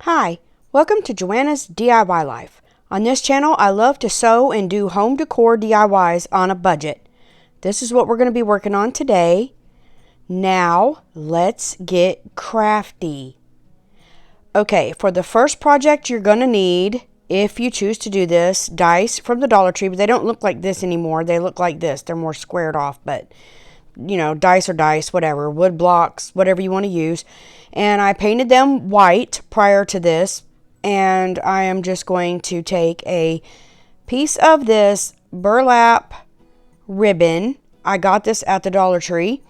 Hi, welcome to Joanna's DIY Life. On this channel, I love to sew and do home decor DIYs on a budget. This is what we're going to be working on today. Now, let's get crafty. Okay, for the first project, you're going to need, if you choose to do this, dice from the Dollar Tree, but they don't look like this anymore. They look like this. They're more squared off, but dice or dice, whatever, wood blocks, whatever you want to use. And I painted them white prior to this, and I am just going to take a piece of this burlap ribbon. I got this at the Dollar Tree.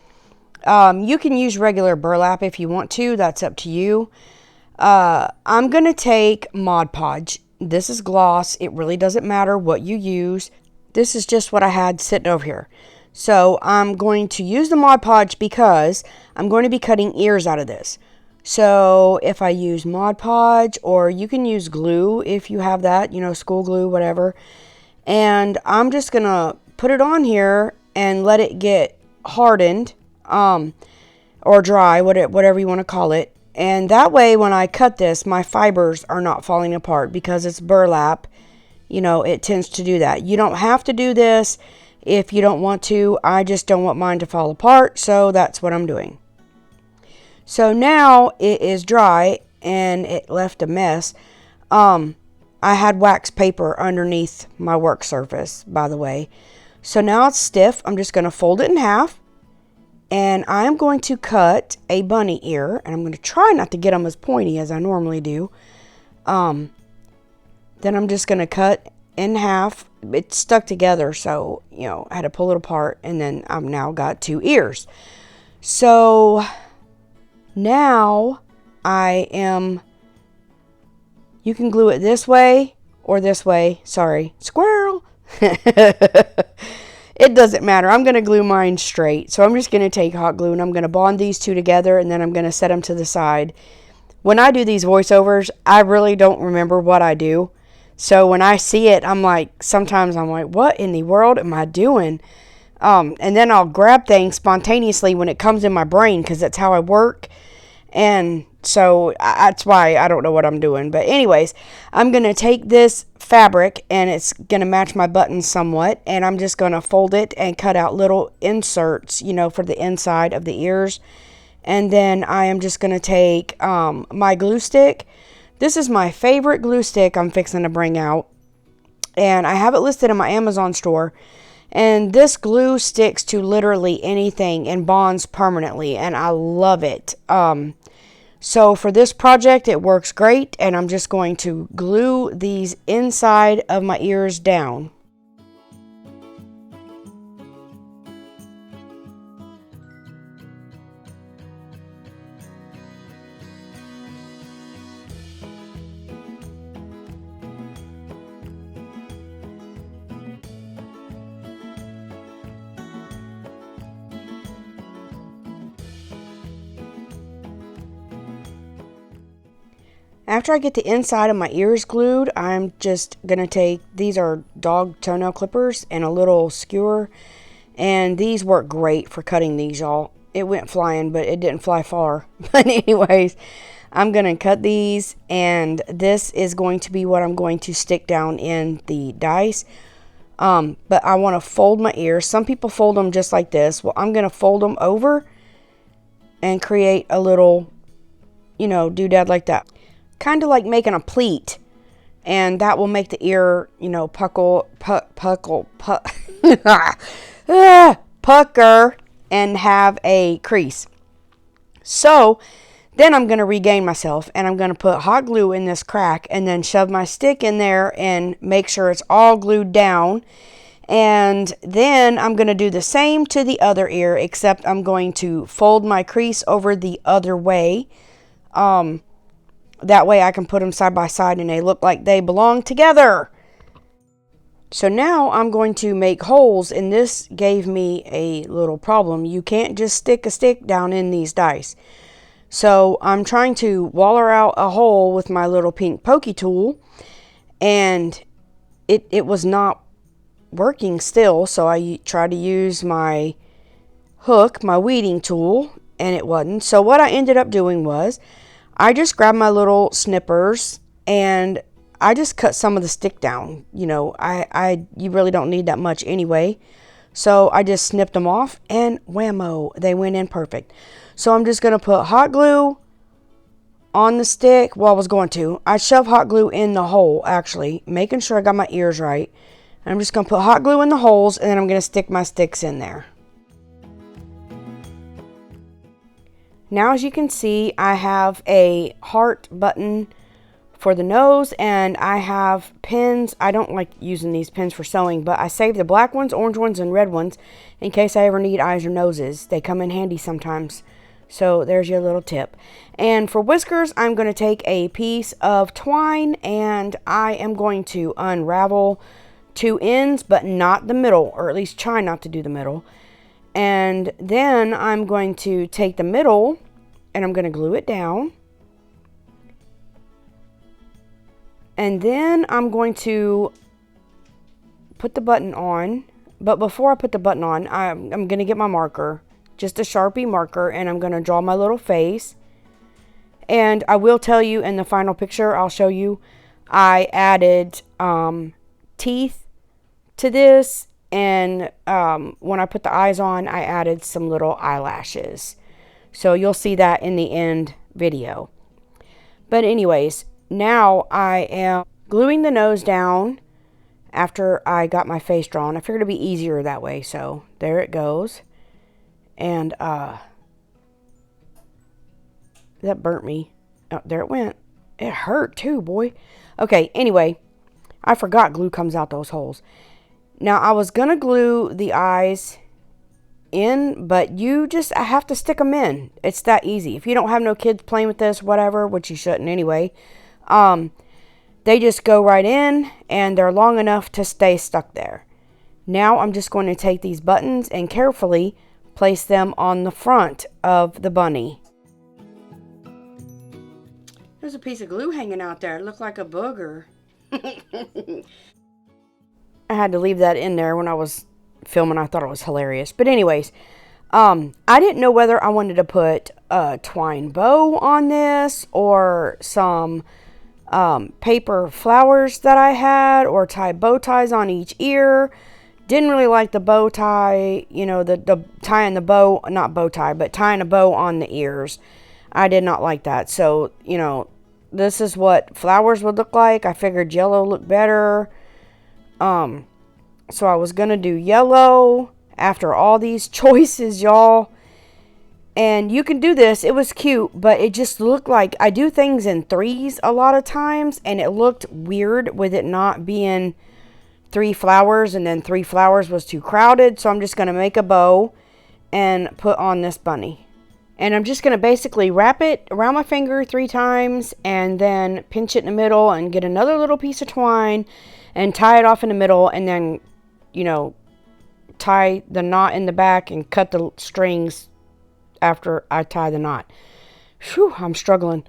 You can use regular burlap if you want to. That's up to you. I'm going to take Mod Podge. This is gloss. It really doesn't matter what you use. This is just what I had sitting over here. So I'm going to use the Mod Podge because I'm going to be cutting ears out of this. So if I use Mod Podge, or you can use glue if you have that, school glue, whatever. And I'm just going to put it on here and let it get hardened, or dry, whatever you want to call it. And that way when I cut this, my fibers are not falling apart because it's burlap. It tends to do that. You don't have to do this if you don't want to. I just don't want mine to fall apart, so that's what I'm doing. So now it is dry and it left a mess. I had wax paper underneath my work surface, by the way. So now it's stiff. I'm just going to fold it in half, and I'm going to cut a bunny ear, and I'm going to try not to get them as pointy as I normally do. Then I'm just going to cut in half. It's stuck together, so I had to pull it apart, and then I've now got two ears. So now you can glue it this way or this way. Sorry, squirrel. It doesn't matter. I'm going to glue mine straight. So I'm just going to take hot glue and I'm going to bond these two together, and then I'm going to set them to the side. When I do these voiceovers, I really don't remember what I do. So when I see it, sometimes I'm like, what in the world am I doing? And then I'll grab things spontaneously when it comes in my brain, because that's how I work. And so that's why I don't know what I'm doing. But anyways, I'm going to take this fabric, and it's going to match my buttons somewhat. And I'm just going to fold it and cut out little inserts, for the inside of the ears. And then I am just going to take my glue stick. This is my favorite glue stick I'm fixing to bring out. And I have it listed in my Amazon store. And this glue sticks to literally anything and bonds permanently, and I love it. So for this project, it works great, and I'm just going to glue these inside of my ears down. After I get the inside of my ears glued, I'm just going to take, these are dog toenail clippers and a little skewer, and these work great for cutting these, y'all. It went flying, but it didn't fly far. But anyways, I'm going to cut these, and this is going to be what I'm going to stick down in the dice. But I want to fold my ears. Some people fold them just like this. Well, I'm going to fold them over and create a little, doodad like that. Kind of like making a pleat, and that will make the ear, pucker and have a crease. So then I'm going to regain myself, and I'm going to put hot glue in this crack and then shove my stick in there and make sure it's all glued down. And then I'm going to do the same to the other ear, except I'm going to fold my crease over the other way. That way I can put them side by side and they look like they belong together. So now I'm going to make holes, and this gave me a little problem. You can't just stick a stick down in these dice. So I'm trying to waller out a hole with my little pink pokey tool, and it was not working still. So I tried to use my hook, my weeding tool, and it wasn't. So what I ended up doing was I just grabbed my little snippers and I just cut some of the stick down. You know, you really don't need that much anyway. So I just snipped them off and whammo, they went in perfect. So I'm just going to put hot glue on the stick. Well, I shoved hot glue in the hole, actually, making sure I got my ears right. And I'm just going to put hot glue in the holes, and then I'm going to stick my sticks in there. Now, as you can see, I have a heart button for the nose, and I have pins. I don't like using these pins for sewing, but I save the black ones, orange ones, and red ones in case I ever need eyes or noses. They come in handy sometimes. So there's your little tip. And for whiskers, I'm going to take a piece of twine and I am going to unravel 2 ends, but not the middle, or at least try not to do the middle. And then I'm going to take the middle and I'm going to glue it down. And then I'm going to put the button on. But before I put the button on, I'm going to get my marker. Just a Sharpie marker, and I'm going to draw my little face. And I will tell you in the final picture, I'll show you, I added teeth to this. And when I put the eyes on, I added some little eyelashes. So you'll see that in the end video. But anyways, now I am gluing the nose down after I got my face drawn. I figured it'd be easier that way. So there it goes. And that burnt me. Oh, there it went. It hurt too, boy. Okay, anyway, I forgot glue comes out those holes. Now, I was going to glue the eyes in, but I have to stick them in. It's that easy. If you don't have no kids playing with this, whatever, which you shouldn't anyway, they just go right in, and they're long enough to stay stuck there. Now, I'm just going to take these buttons and carefully place them on the front of the bunny. There's a piece of glue hanging out there. It looked like a booger. I had to leave that in there when I was filming. I thought it was hilarious. But anyways, I didn't know whether I wanted to put a twine bow on this or some paper flowers that I had, or tie bow ties on each ear. Didn't really like the bow tie, you know, the tying the bow, not bow tie, but tying a bow on the ears. I did not like that. So, you know, this is what flowers would look like. I figured yellow looked better. So I was going to do yellow after all these choices, y'all. And you can do this. It was cute, but it just looked like I do things in threes a lot of times, and it looked weird with it not being 3 flowers, and then 3 flowers was too crowded. So I'm just going to make a bow and put on this bunny. And I'm just going to basically wrap it around my finger 3 times and then pinch it in the middle and get another little piece of twine and tie it off in the middle, and then, you know, tie the knot in the back and cut the strings after I tie the knot. Whew, I'm struggling.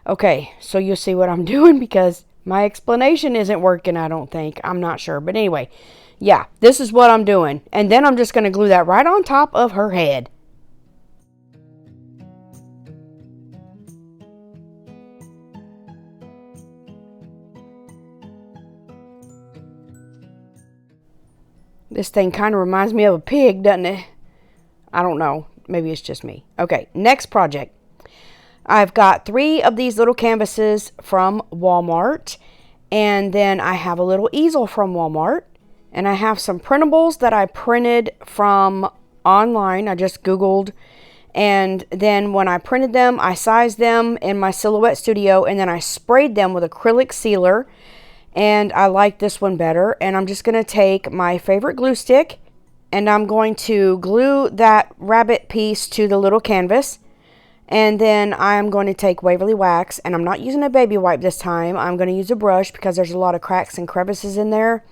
Okay, so you'll see what I'm doing because my explanation isn't working, I don't think. I'm not sure. But anyway, yeah, this is what I'm doing. And then I'm just going to glue that right on top of her head. This thing kind of reminds me of a pig, doesn't it? I don't know. Maybe it's just me. Okay, next project. I've got 3 of these little canvases from Walmart. And then I have a little easel from Walmart. And I have some printables that I printed from online. I just Googled. And then when I printed them, I sized them in my Silhouette Studio. And then I sprayed them with acrylic sealer. And I like this one better. And I'm just going to take my favorite glue stick. And I'm going to glue that rabbit piece to the little canvas. And then I'm going to take Waverly Wax. And I'm not using a baby wipe this time. I'm going to use a brush because there's a lot of cracks and crevices in there.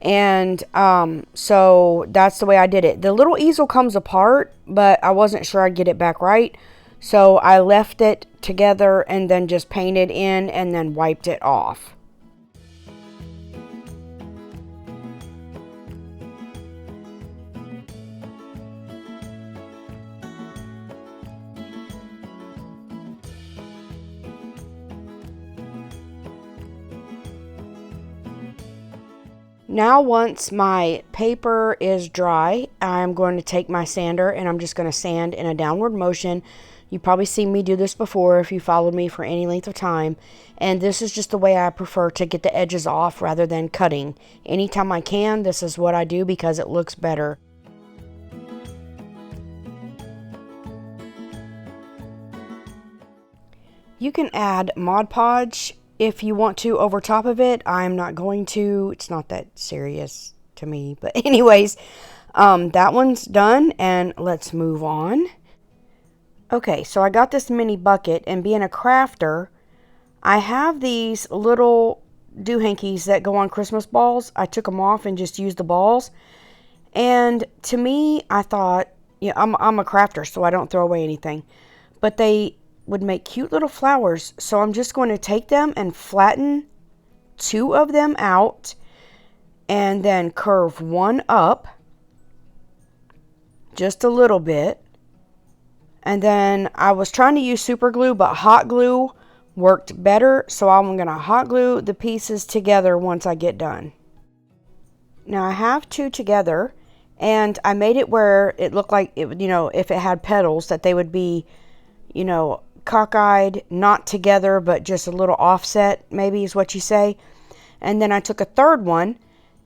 And so that's the way I did it. The little easel comes apart, but I wasn't sure I'd get it back right. So I left it together and then just painted in and then wiped it off. Now once my paper is dry, I'm going to take my sander and I'm just going to sand in a downward motion. You've probably seen me do this before if you followed me for any length of time. And this is just the way I prefer to get the edges off rather than cutting. Anytime I can, this is what I do because it looks better. You can add Mod Podge if you want to over top of it. I'm not going to. It's not that serious to me. But anyways, that one's done and let's move on. Okay, so I got this mini bucket, and being a crafter, I have these little doohickeys that go on Christmas balls. I took them off and just used the balls. And to me, I thought, yeah, I'm a crafter, so I don't throw away anything. But they would make cute little flowers, so I'm just going to take them and flatten 2 of them out and then curve one up just a little bit. And then I was trying to use super glue, but hot glue worked better, so I'm going to hot glue the pieces together once I get done. Now I have 2 together, and I made it where it looked like it, if it had petals, that they would be, cockeyed, not together, but just a little offset, maybe is what you say. And then I took a third one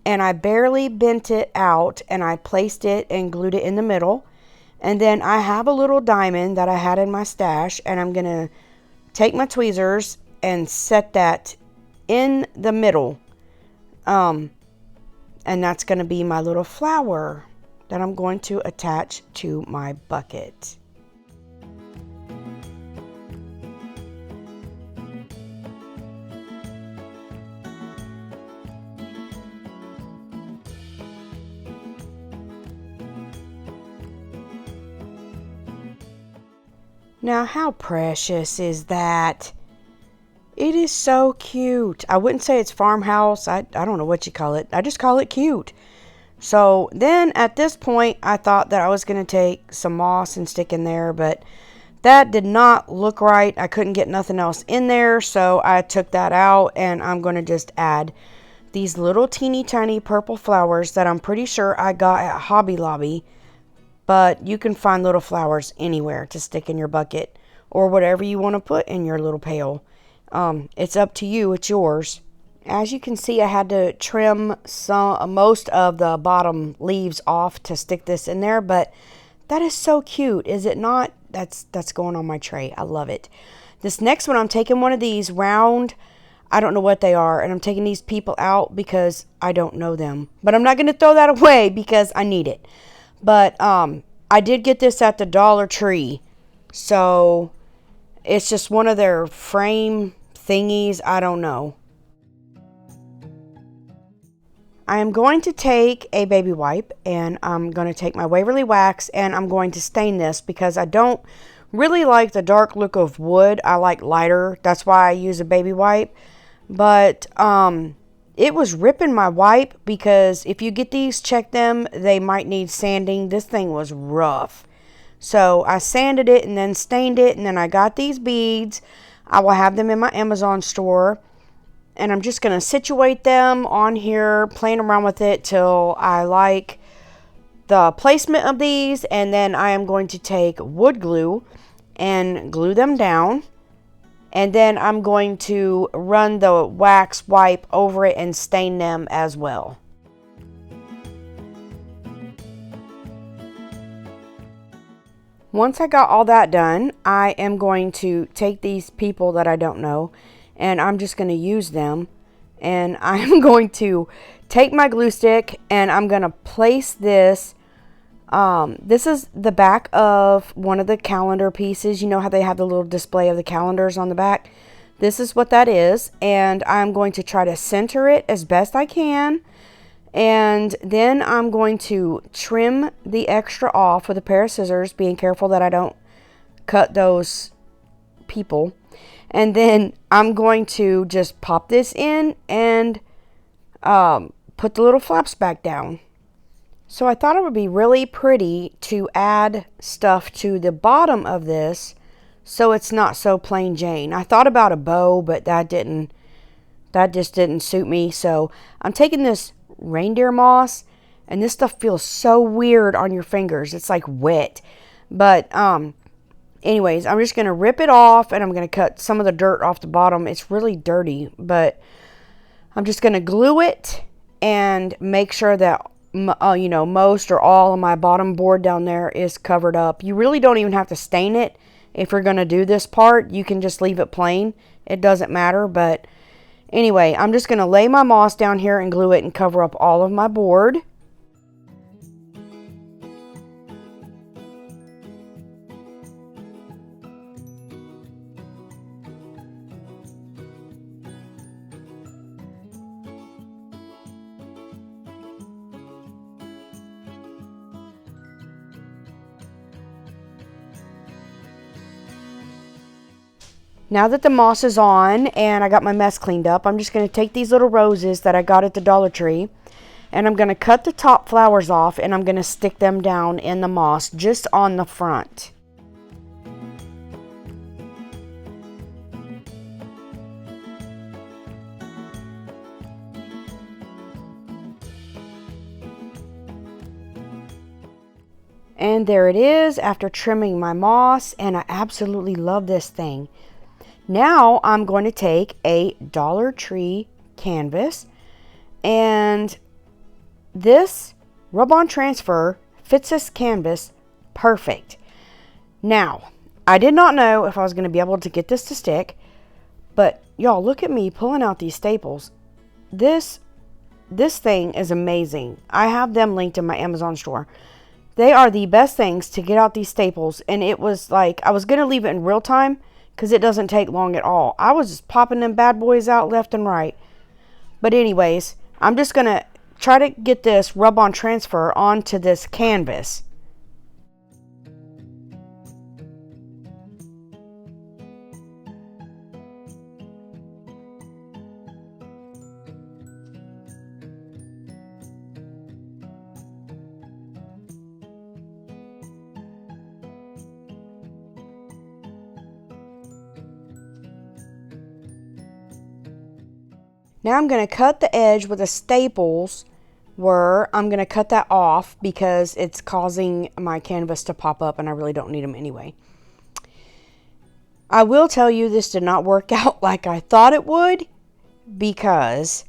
and I barely bent it out and I placed it and glued it in the middle. And then I have a little diamond that I had in my stash, and I'm going to take my tweezers and set that in the middle. And that's going to be my little flower that I'm going to attach to my bucket. Now, how precious is that? It is so cute. I wouldn't say it's farmhouse. I don't know what you call it. I just call it cute. So then at this point, I thought that I was going to take some moss and stick in there, but that did not look right. I couldn't get nothing else in there, so I took that out, and I'm going to just add these little teeny tiny purple flowers that I'm pretty sure I got at Hobby Lobby. But you can find little flowers anywhere to stick in your bucket or whatever you want to put in your little pail. It's up to you. It's yours. As you can see, I had to trim most of the bottom leaves off to stick this in there. But that is so cute, is it not? That's going on my tray. I love it. This next one, I'm taking one of these round, I don't know what they are, and I'm taking these people out because I don't know them. But I'm not going to throw that away because I need it. But I did get this at the Dollar Tree, so it's just one of their frame thingies. I don't know. I am going to take a baby wipe, and I'm going to take my Waverly Wax, and I'm going to stain this because I don't really like the dark look of wood. I like lighter. That's why I use a baby wipe. But it was ripping my wipe because if you get these, check them. They might need sanding. This thing was rough. So I sanded it and then stained it. And then I got these beads. I will have them in my Amazon store. And I'm just going to situate them on here, playing around with it till I like the placement of these. And then I am going to take wood glue and glue them down. And then I'm going to run the wax wipe over it and stain them as well. Once I got all that done, I am going to take these people that I don't know, and I'm just going to use them. And I'm going to take my glue stick, and I'm going to place this. This is the back of one of the calendar pieces. You know how they have the little display of the calendars on the back? This is what that is. And I'm going to try to center it as best I can. And then I'm going to trim the extra off with a pair of scissors, being careful that I don't cut those people. And then I'm going to just pop this in and put the little flaps back down. So I thought it would be really pretty to add stuff to the bottom of this so it's not so plain Jane. I thought about a bow, but that just didn't suit me. So I'm taking this reindeer moss. And this stuff feels so weird on your fingers. It's like wet. But anyways, I'm just going to rip it off, and I'm going to cut some of the dirt off the bottom. It's really dirty, but I'm just going to glue it and make sure that most or all of my bottom board down there is covered up. You really don't even have to stain it if you're going to do this part. You can just leave it plain. It doesn't matter. But anyway, I'm just going to lay my moss down here and glue it and cover up all of my board. Now that the moss is on and I got my mess cleaned up, I'm just going to take these little roses that I got at the Dollar Tree, and I'm going to cut the top flowers off, and I'm going to stick them down in the moss just on the front. And there it is after trimming my moss, and I absolutely love this thing. Now I'm going to take a Dollar Tree canvas, and this rub-on transfer fits this canvas perfect. Now, I did not know if I was going to be able to get this to stick, but y'all, look at me pulling out these staples. This thing is amazing. I have them linked in my Amazon store. They are the best things to get out these staples, and it was like I was going to leave it in real time, because it doesn't take long at all. I was just popping them bad boys out left and right. But anyways, I'm just going to try to get this rub-on transfer onto this canvas. Now I'm going to cut the edge where the staples were. I'm going to cut that off because it's causing my canvas to pop up, and I really don't need them anyway. I will tell you this did not work out like I thought it would, because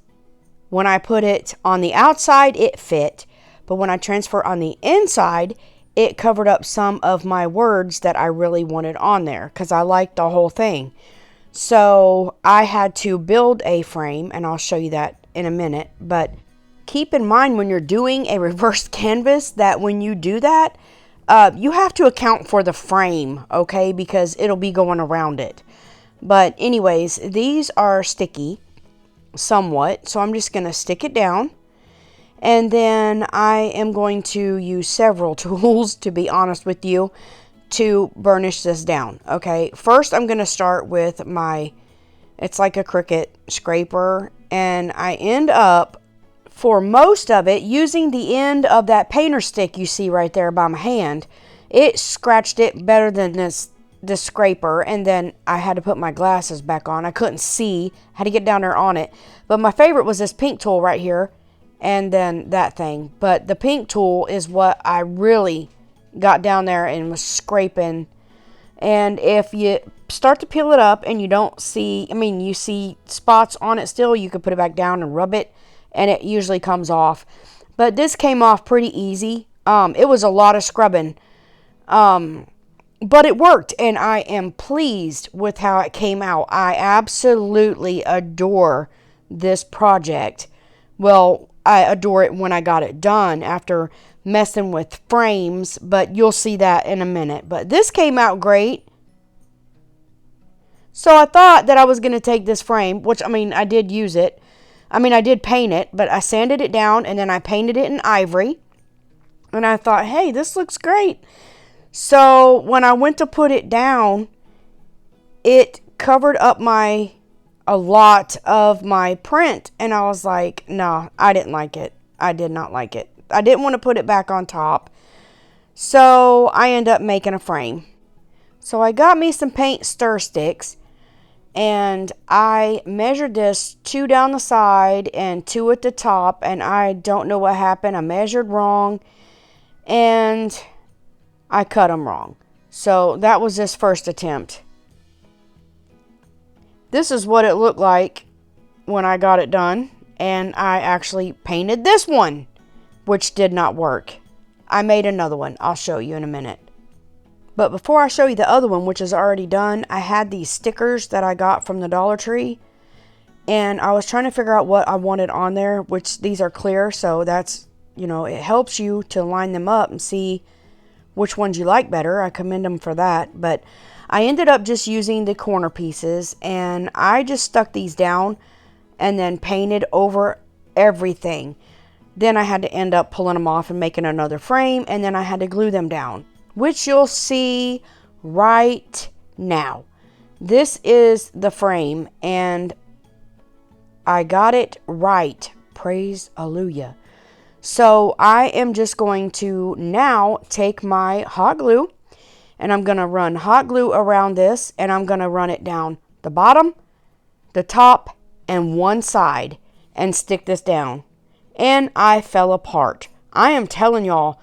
when I put it on the outside, it fit. But when I transfer on the inside, it covered up some of my words that I really wanted on there because I liked the whole thing. So I had to build a frame, and I'll show you that in a minute. But keep in mind when you're doing a reverse canvas that when you do that, you have to account for the frame, okay? Because it'll be going around it. But anyways, these are sticky somewhat. So I'm just going to stick it down. And then I am going to use several tools, to be honest with you, to burnish this down. Okay, first I'm going to start with it's like a Cricut scraper, and I end up, for most of it, using the end of that painter stick you see right there by my hand. It scratched it better than this scraper, and then I had to put my glasses back on. I couldn't see, had to get down there on it. But my favorite was this pink tool right here, and then that thing. But the pink tool is what I really got down there and was scraping. And if you start to peel it up and you don't see, you see spots on it still, you could put it back down and rub it, and it usually comes off. But this came off pretty easy. It was a lot of scrubbing, but it worked, and I am pleased with how it came out. I absolutely adore this project. Well, I adore it when I got it done after messing with frames, but you'll see that in a minute. But this came out great. So I thought that I was going to take this frame, which, I did use it. I did paint it, but I sanded it down, and then I painted it in ivory. And I thought, hey, this looks great. So when I went to put it down, it covered up a lot of my print, and I was like, no, I didn't like it. I did not like it. I didn't want to put it back on top. So I ended up making a frame. So I got me some paint stir sticks, And I measured this 2 down the side and 2 at the top, and I don't know what happened. I measured wrong and I cut them wrong. So that was this first attempt. This is what it looked like when I got it done, and I actually painted this one, which did not work. I made another one. I'll show you in a minute. But before I show you the other one, which is already done, I had these stickers that I got from the Dollar Tree. And I was trying to figure out what I wanted on there, which these are clear. So that's, it helps you to line them up and see which ones you like better. I commend them for that. But I ended up just using the corner pieces. And I just stuck these down and then painted over everything. Then I had to end up pulling them off and making another frame. And then I had to glue them down, which you'll see right now. This is the frame, and I got it right. Praise Alleluia. So I am just going to now take my hot glue, and I'm going to run hot glue around this, and I'm going to run it down the bottom, the top, and one side, and stick this down. And I fell apart. I am telling y'all,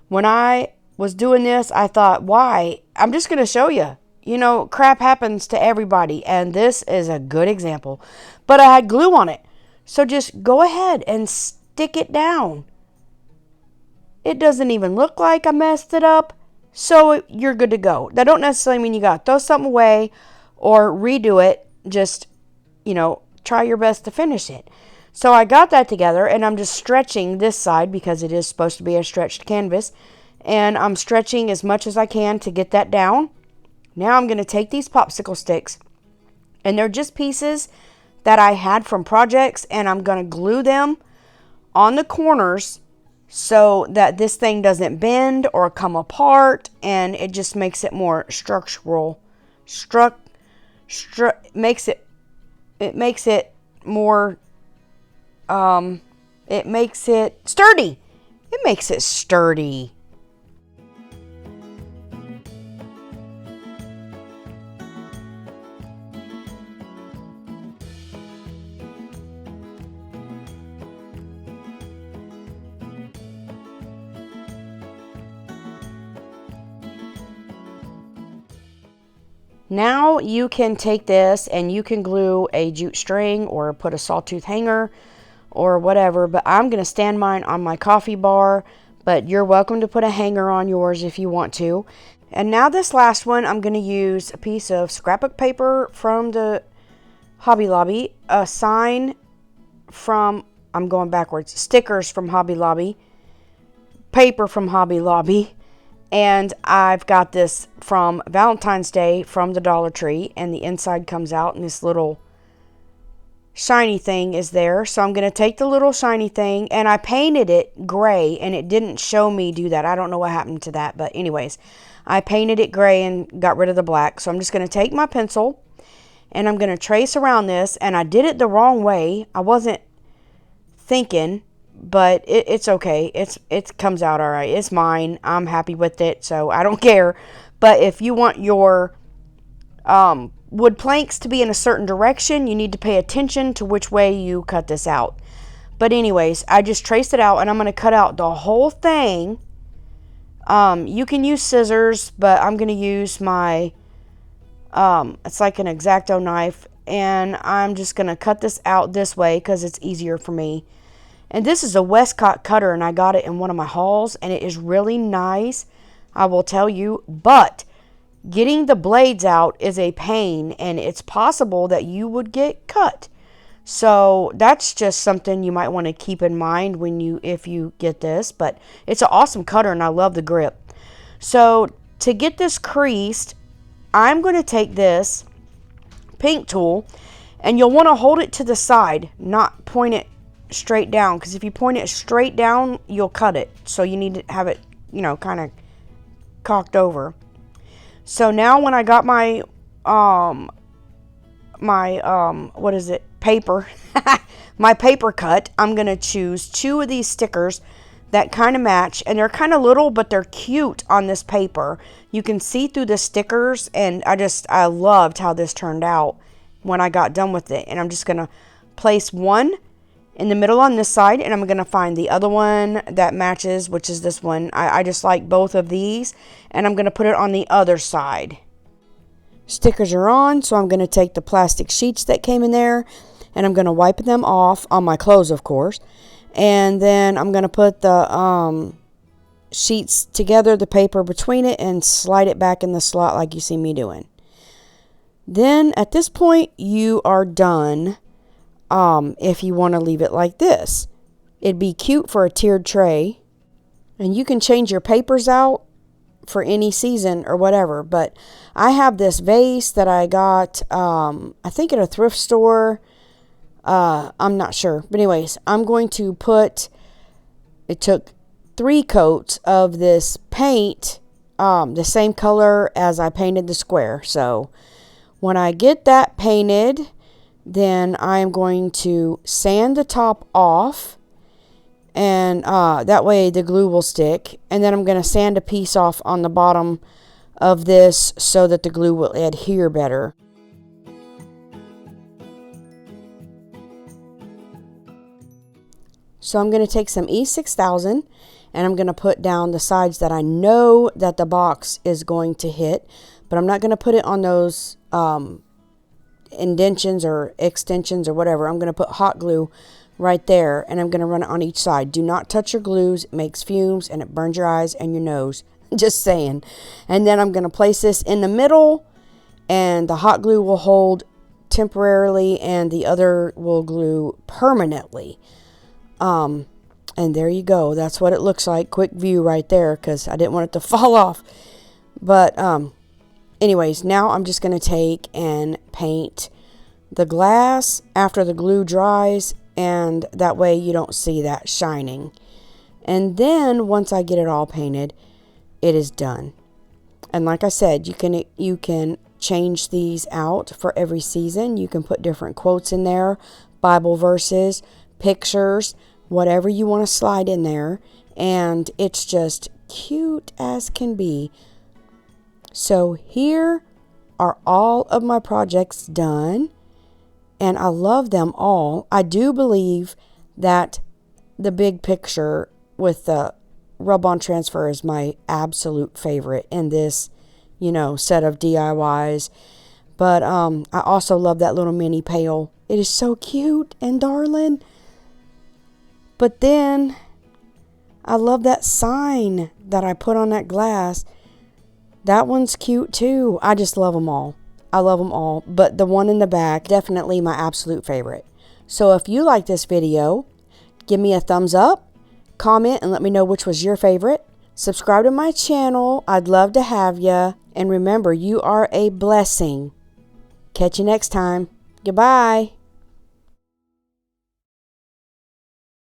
when I was doing this, I thought, why? I'm just going to show you. Crap happens to everybody, and this is a good example. But I had glue on it, so just go ahead and stick it down. It doesn't even look like I messed it up, so you're good to go. That don't necessarily mean you got to throw something away or redo it. Just, try your best to finish it. So I got that together, and I'm just stretching this side because it is supposed to be a stretched canvas. And I'm stretching as much as I can to get that down. Now I'm going to take these popsicle sticks, and they're just pieces that I had from projects, and I'm going to glue them on the corners so that this thing doesn't bend or come apart, and it just makes it more structural. Makes it more, it makes it sturdy. It makes it sturdy. Now you can take this and you can glue a jute string or put a sawtooth hanger or whatever, but I'm going to stand mine on my coffee bar, but you're welcome to put a hanger on yours if you want to. And now this last one, I'm going to use a piece of scrapbook paper from the Hobby Lobby, a sign from, I'm going backwards, stickers from Hobby Lobby, paper from Hobby Lobby, and I've got this from Valentine's Day from the Dollar Tree, and the inside comes out and this little shiny thing is there. So I'm going to take the little shiny thing, and I painted it gray, and it didn't show me do that. I don't know what happened to that, but anyways, I painted it gray and got rid of the black. So I'm just going to take my pencil, and I'm going to trace around this, and I did it the wrong way. I wasn't thinking, but it's okay. It comes out all right. It's mine. I'm happy with it, so I don't care. But if you want your wood planks to be in a certain direction, you need to pay attention to which way you cut this out. But anyways, I just traced it out, and I'm going to cut out the whole thing. You can use scissors, but I'm going to use my, it's like an X-Acto knife, and I'm just going to cut this out this way because it's easier for me. And this is a Westcott cutter, and I got it in one of my hauls, and it is really nice, I will tell you. But getting the blades out is a pain, and it's possible that you would get cut. So that's just something you might want to keep in mind if you get this. But it's an awesome cutter, and I love the grip. So to get this creased, I'm going to take this pink tool, and you'll want to hold it to the side, not point it straight down, because if you point it straight down, you'll cut it. So you need to have it, kind of cocked over. So now when I got my paper, my paper cut, I'm going to choose 2 of these stickers that kind of match, and they're kind of little, but they're cute on this paper. You can see through the stickers, and I loved how this turned out. when I got done with it. And I'm just going to place one in the middle on this side, and I'm going to find the other one that matches, which is this one. I just like both of these, and I'm going to put it on the other side. Stickers are on, so I'm going to take the plastic sheets that came in there, and I'm going to wipe them off on my clothes, of course. And then I'm going to put the sheets together, the paper between it, and slide it back in the slot like you see me doing. Then at this point, you are done. If you want to leave it like this, it'd be cute for a tiered tray, and you can change your papers out for any season or whatever. But I have this vase that I got, I think at a thrift store. I'm not sure, but anyways, I'm going to put, it took 3 coats of this paint, the same color as I painted the square. So when I get that painted, then I am going to sand the top off, and that way the glue will stick. And then I'm going to sand a piece off on the bottom of this so that the glue will adhere better. So I'm going to take some E6000, and I'm going to put down the sides that I know that the box is going to hit, but I'm not going to put it on those indentions or extensions or whatever. I'm going to put hot glue right there, and I'm going to run it on each side. Do not touch your glues. It makes fumes and it burns your eyes and your nose. Just saying. And then I'm going to place this in the middle, and the hot glue will hold temporarily and the other will glue permanently. And there you go. That's what it looks like. Quick view right there, because I didn't want it to fall off. But anyways, now I'm just going to take and paint the glass after the glue dries, and that way you don't see that shining. And then once I get it all painted, it is done. And like I said, you can change these out for every season. You can put different quotes in there, Bible verses, pictures, whatever you want to slide in there, and it's just cute as can be. So here are all of my projects done, and I love them all. I do believe that the big picture with the rub-on transfer is my absolute favorite in this, set of DIYs. But I also love that little mini pail. It is so cute and darling. But then I love that sign that I put on that glass. That one's cute too. I just love them all. I love them all. But the one in the back, definitely my absolute favorite. So if you like this video, give me a thumbs up, comment, and let me know which was your favorite. Subscribe to my channel. I'd love to have you. And remember, you are a blessing. Catch you next time. Goodbye.